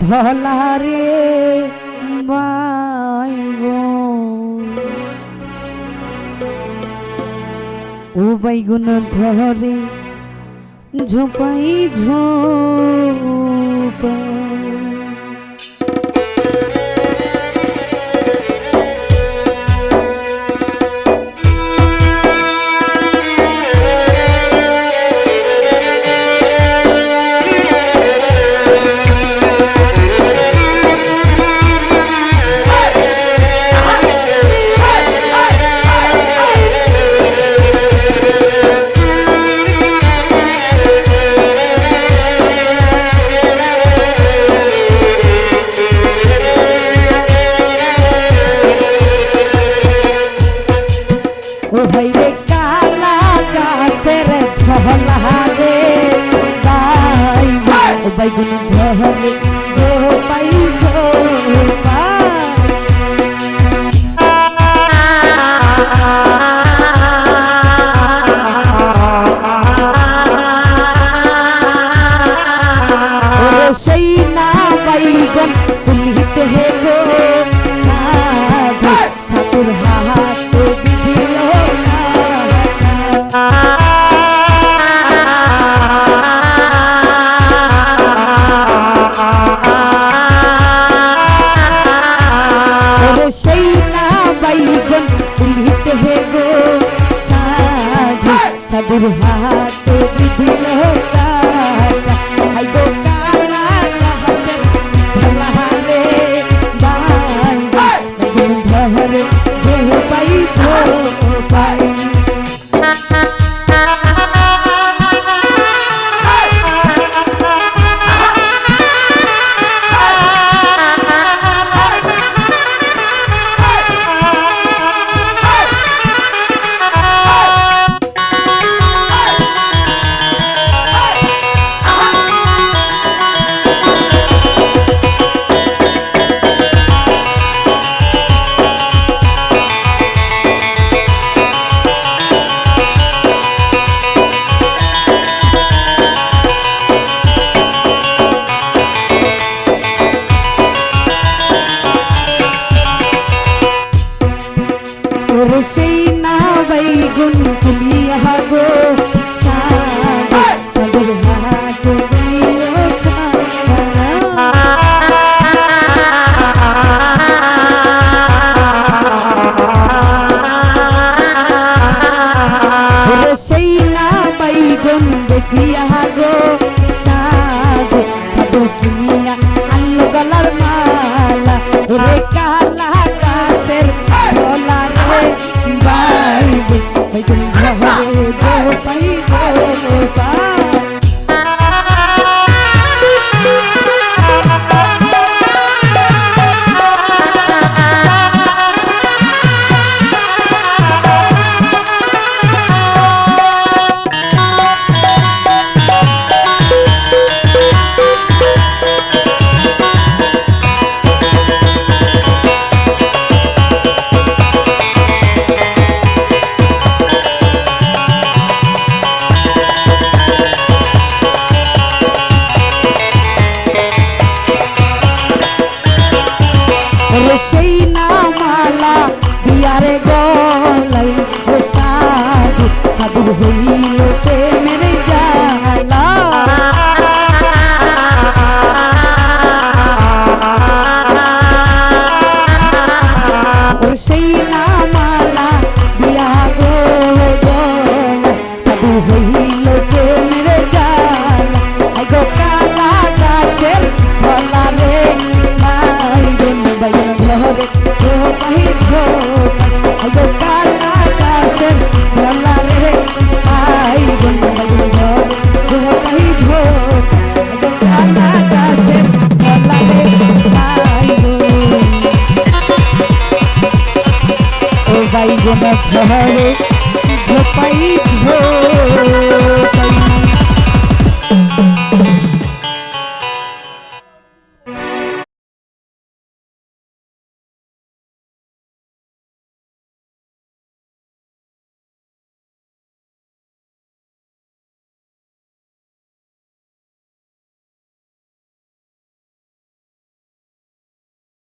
ধলারে বাইগুন ও বাইগুন ধরে ঝোপাই ঝোপা ভাইরে কালা গাছের ধলারে বাইগুন ধরে ঝোপাই ঝোপা সেই না বাইগুন তুলিতে হে গো সাধু সাধুর হাত বিধিল সেই না বাইগুন তুলিতে হে গো সাধু সাধুর হাত বিধিল গো কালা গাছের ধলারে বাইগুন ধরে ঝোপাই ঝোপাই সেই না বাইগুন তুলিয়া গো সাধু সাধুর হাত সেই না বাইগুন বেচিয়া গো সাধু সাধু কিনিয়া আনলো গলার মালা রে কালা গাছের ধলারে বাইগুন ধরে ঝোপাই ঝোপা সেই না মালা দিয়ারে গলাই সাধু সাধু হইল প্রেমের জালা সেই না মালা দিয়া গো সাধু হইল প্রেমের জালা গো কালা গাছের ধলারে বাইগুন ধরে ঝোপাই ঝোপা গো কালা গাছের ধলারে বাইগুন ধরে ঝোপাই ঝোপা গো কালা গাছের ধলারে বাইগুন ধরে ঝোপাই ঝোপা